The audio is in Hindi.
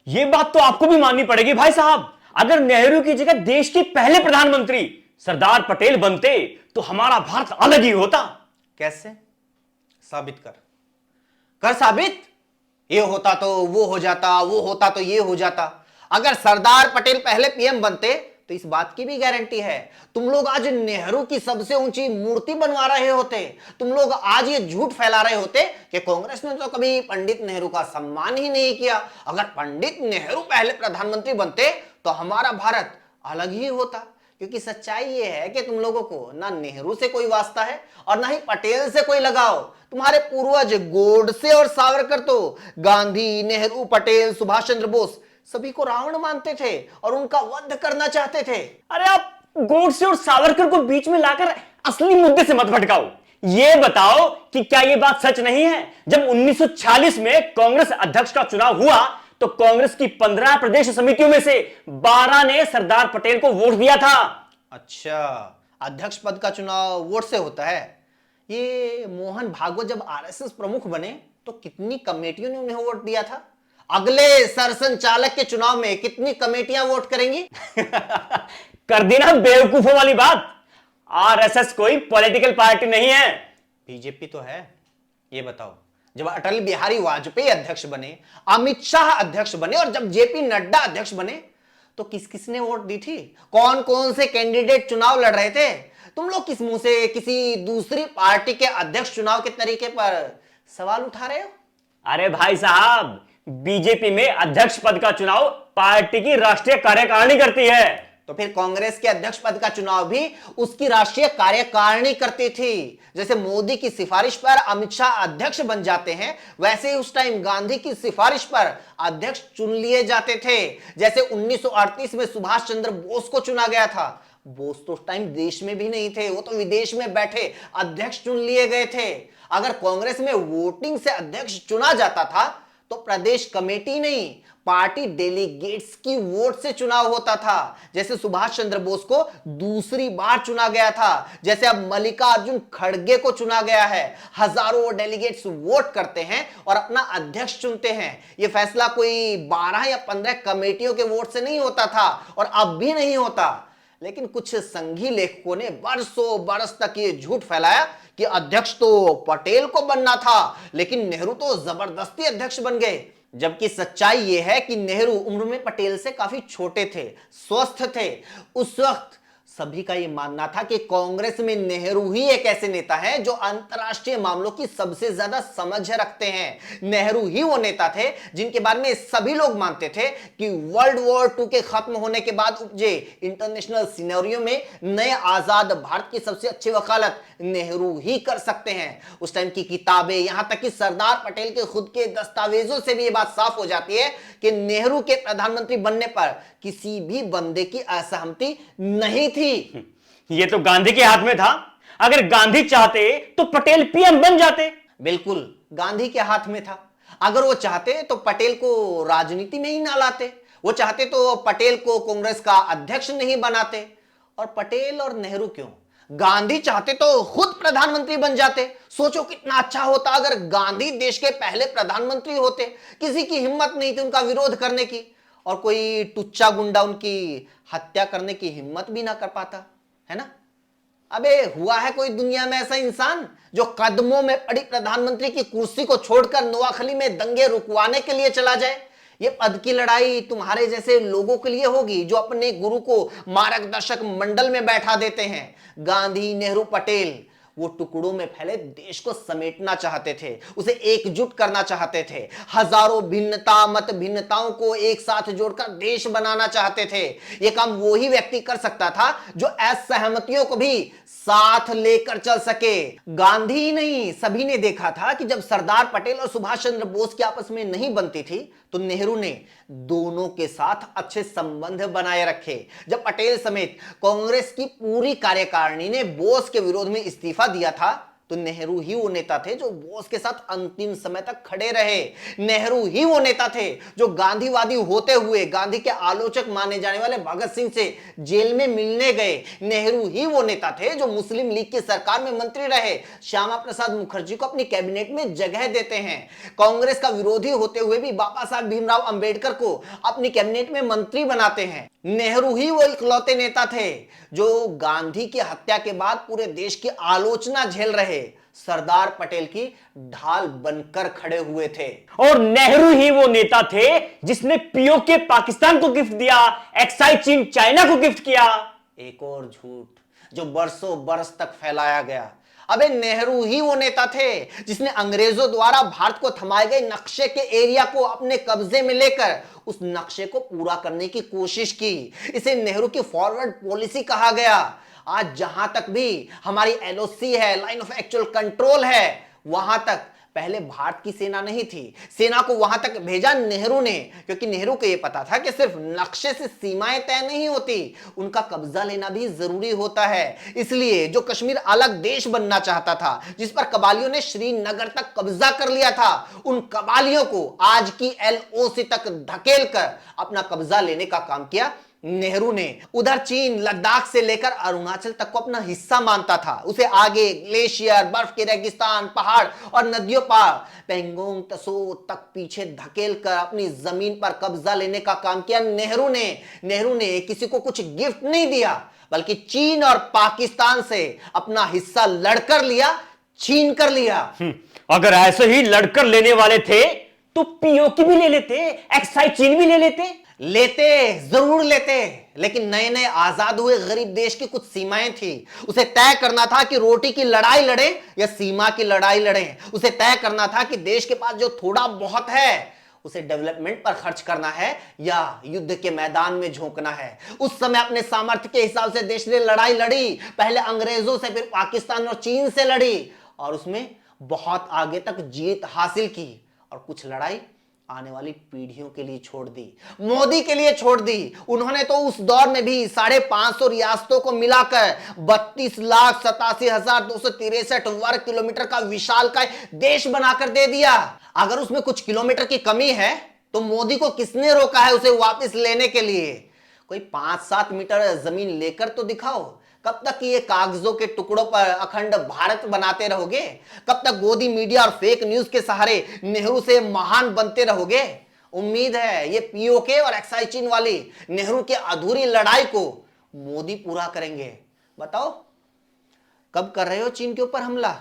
ये बात तो आपको भी माननी पड़ेगी भाई साहब। अगर नेहरू की जगह देश के पहले प्रधानमंत्री सरदार पटेल बनते तो हमारा भारत अलग ही होता। कैसे? साबित कर। कर साबित। ये होता तो वो हो जाता, वो होता तो ये हो जाता। अगर सरदार पटेल पहले पीएम बनते तो इस बात की भी गारंटी है तुम लोग आज नेहरू की सबसे ऊंची मूर्ति बनवा रहे होते। तुम लोग आज ये झूठ फैला रहे होते कि कांग्रेस ने तो कभी पंडित नेहरू का सम्मान ही नहीं किया। अगर पंडित नेहरू पहले प्रधानमंत्री बनते तो हमारा भारत अलग ही होता। क्योंकि सच्चाई ये है कि तुम लोगों को ना नेहरू से कोई वास्ता है और ना ही पटेल से कोई लगाव। तुम्हारे पूर्वज गोडसे और सावरकर तो गांधी, नेहरू, पटेल, सुभाष चंद्र बोस सभी को रावण मानते थे और उनका वध करना चाहते थे। अरे आप गोडसे और सावरकर को बीच में लाकर असली मुद्दे से मत भटकाओ। ये बताओ कि क्या ये बात सच नहीं है जब 1946 में कांग्रेस अध्यक्ष का चुनाव हुआ तो कांग्रेस की 15 प्रदेश समितियों में से 12 ने सरदार पटेल को वोट दिया था। अच्छा, अध्यक्ष पद का चुनाव वोट से होता है। ये मोहन भागवत जब आरएसएस प्रमुख बने तो कितनी कमेटियों ने उन्हें वोट दिया था? अगले सरसंचालक के चुनाव में कितनी कमेटियां वोट करेंगी? कर दी ना बेवकूफों वाली बात। आरएसएस कोई पॉलिटिकल पार्टी नहीं है। बीजेपी तो है। ये बताओ, जब अटल बिहारी वाजपेयी अध्यक्ष बने, अमित शाह अध्यक्ष बने और जब जेपी नड्डा अध्यक्ष बने तो किस किसने वोट दी थी? कौन कौन से कैंडिडेट चुनाव लड़ रहे थे? तुम लोग किस मुंह से किसी दूसरी पार्टी के अध्यक्ष चुनाव के तरीके पर सवाल उठा रहे हो? अरे भाई साहब, बीजेपी में अध्यक्ष पद का चुनाव पार्टी की राष्ट्रीय कार्यकारिणी करती है। तो फिर कांग्रेस के अध्यक्ष पद का चुनाव भी उसकी राष्ट्रीय कार्यकारिणी करती थी। जैसे मोदी की सिफारिश पर अमित शाह अध्यक्ष बन जाते हैं, वैसे ही उस टाइम गांधी की सिफारिश पर अध्यक्ष चुन लिए जाते थे। जैसे 1938 में सुभाष चंद्र बोस को चुना गया था। बोस तो उस टाइम देश में भी नहीं थे, वो तो विदेश में बैठे अध्यक्ष चुन लिए गए थे। अगर कांग्रेस में वोटिंग से अध्यक्ष चुना जाता था तो प्रदेश कमेटी नहीं, पार्टी डेलीगेट्स की वोट से चुनाव होता था। जैसे सुभाष चंद्र बोस को दूसरी बार चुना गया था, जैसे अब मल्लिकार्जुन खड़गे को चुना गया है। हजारों डेलीगेट्स वोट करते हैं और अपना अध्यक्ष चुनते हैं। यह फैसला कोई 12 या 15 कमेटियों के वोट से नहीं होता था और अब भी नहीं होता। लेकिन कुछ संघी लेखकों ने बरसों बरस तक ये झूठ फैलाया कि अध्यक्ष तो पटेल को बनना था, लेकिन नेहरू तो जबरदस्ती अध्यक्ष बन गए। जबकि सच्चाई यह है कि नेहरू उम्र में पटेल से काफी छोटे थे, स्वस्थ थे। उस वक्त सभी का यह मानना था कि कांग्रेस में नेहरू ही एक ऐसे नेता हैं जो अंतर्राष्ट्रीय मामलों की सबसे ज्यादा समझ रखते हैं। नेहरू ही वो नेता थे जिनके बारे में सभी लोग मानते थे कि वर्ल्ड वॉर 2 के खत्म होने के बाद उपजे इंटरनेशनल सिनेरियो में नए आजाद भारत की सबसे अच्छी वकालत नेहरू ही कर सकते हैं। उस टाइम की किताबें, यहां तक कि सरदार पटेल के खुद के दस्तावेजों से भी यह बात साफ हो जाती है कि नेहरू के प्रधानमंत्री बनने पर किसी भी बंदे की असहमति नहीं थी। ये तो गांधी के हाथ में था। अगर गांधी चाहते तो पटेल पीएम बन जाते। बिल्कुल, गांधी के हाथ में था। अगर वो चाहते तो पटेल को राजनीति में ही ना लाते। वो चाहते तो पटेल को कांग्रेस का अध्यक्ष नहीं बनाते। और पटेल और नेहरू क्यों, गांधी चाहते तो खुद प्रधानमंत्री बन जाते। सोचो कितना अच्छा होता अगर गांधी देश के पहले प्रधानमंत्री होते। किसी की हिम्मत नहीं थी उनका विरोध करने की और कोई टुच्चा गुंडा उनकी हत्या करने की हिम्मत भी ना कर पाता, है ना? अबे हुआ है कोई दुनिया में ऐसा इंसान जो कदमों में पड़ी प्रधानमंत्री की कुर्सी को छोड़कर नोआखली में दंगे रुकवाने के लिए चला जाए? ये पद की लड़ाई तुम्हारे जैसे लोगों के लिए होगी जो अपने गुरु को मार्गदर्शक मंडल में बैठा देते हैं। गांधी, नेहरू, पटेल वो टुकड़ों में फैले देश को समेटना चाहते थे, उसे एकजुट करना चाहते थे। हजारों भिन्नता, मत भिन्नताओं को एक साथ जोड़कर देश बनाना चाहते थे। यह काम वो ही व्यक्ति कर सकता था जो असहमतियों को भी साथ लेकर चल सके। गांधी ही नहीं, सभी ने देखा था कि जब सरदार पटेल और सुभाष चंद्र बोस की आपस में नहीं बनती थी तो नेहरू ने दोनों के साथ अच्छे संबंध बनाए रखे। जब पटेल समेत कांग्रेस की पूरी कार्यकारिणी ने बोस के विरोध में इस्तीफा दिया था तो नेहरू ही वो नेता थे जो बोस के साथ अंतिम समय तक खड़े रहे। नेहरू ही वो नेता थे जो गांधीवादी होते हुए गांधी के आलोचक माने जाने वाले भगत सिंह से जेल में मिलने गए। नेहरू ही वो नेता थे जो मुस्लिम लीग की सरकार में मंत्री रहे, श्यामा प्रसाद मुखर्जी को अपनी कैबिनेट में जगह देते हैं। कांग्रेस का विरोधी होते हुए भी बाबा साहब भीमराव अंबेडकर को अपनी कैबिनेट में मंत्री बनाते हैं। नेहरू ही वो इकलौते नेता थे जो गांधी की हत्या के बाद पूरे देश की आलोचना झेल रहे सरदार पटेल की ढाल बनकर खड़े हुए थे। और नेहरू ही वो नेता थे जिसने पीओके पाकिस्तान को गिफ्ट दिया, एक्साई चीन चाइना को गिफ्ट किया। एक और झूठ जो बरसों बरस तक फैलाया गया। अबे नेहरू ही वो नेता थे जिसने अंग्रेजों द्वारा भारत को थमाए गए नक्शे के एरिया को अपने कब्जे में लेकर उस नक्शे को पूरा करने की कोशिश की। इसे नेहरू की फॉरवर्ड पॉलिसी कहा गया। आज जहां तक भी हमारी एलओसी है, लाइन ऑफ एक्चुअल कंट्रोल है, वहां तक पहले भारत की सेना नहीं थी। सेना को वहां तक भेजा नेहरू ने, क्योंकि नेहरू को यह पता था कि सिर्फ नक्शे से सीमाएं तय नहीं होती, उनका कब्जा लेना भी जरूरी होता है। इसलिए जो कश्मीर अलग देश बनना चाहता था, जिस पर कबालियों ने श्रीनगर तक कब्जा कर लिया था, उन कबालियों को आज की एलओसी तक धकेल कर अपना कब्जा लेने का काम किया नेहरू ने। उधर चीन लद्दाख से लेकर अरुणाचल तक को अपना हिस्सा मानता था। उसे आगे ग्लेशियर, बर्फ के रेगिस्तान, पहाड़ और नदियों पर पेंगोंग त्सो तक पीछे धकेल कर अपनी जमीन पर कब्जा लेने का काम किया नेहरू ने। नेहरू ने किसी को कुछ गिफ्ट नहीं दिया, बल्कि चीन और पाकिस्तान से अपना हिस्सा लड़कर लिया, छीन कर लिया। अगर ऐसे ही लड़कर लेने वाले थे तो पीओके भी ले लेते, एक्साई चीन भी ले लेते, जरूर लेते, लेकिन नए नए आजाद हुए गरीब देश की कुछ सीमाएं थी। उसे तय करना था कि रोटी की लड़ाई लड़े या सीमा की लड़ाई लड़े। उसे तय करना था कि देश के पास जो थोड़ा बहुत है उसे डेवलपमेंट पर खर्च करना है या युद्ध के मैदान में झोंकना है। उस समय अपने सामर्थ्य के हिसाब से देश ने लड़ाई लड़ी। पहले अंग्रेजों से, फिर पाकिस्तान और चीन से लड़ी और उसमें बहुत आगे तक जीत हासिल की, और कुछ लड़ाई आने वाली पीढ़ियों के लिए छोड़ दी, मोदी के लिए छोड़ दी। उन्होंने तो उस दौर में भी 550 रियासतों को मिलाकर 32,87,263 वर्ग किलोमीटर का विशालकाय देश बनाकर दे दिया। अगर उसमें कुछ किलोमीटर की कमी है तो मोदी को किसने रोका है उसे वापस लेने के लिए? कोई 5-7 मीटर जमीन लेकर तो दिखाओ। कब तक ये कागजों के टुकड़ों पर अखंड भारत बनाते रहोगे? कब तक गोदी मीडिया और फेक न्यूज के सहारे नेहरू से महान बनते रहोगे? उम्मीद है ये पीओके और एक्साई चीन वाली नेहरू की अधूरी लड़ाई को मोदी पूरा करेंगे। बताओ कब कर रहे हो चीन के ऊपर हमला?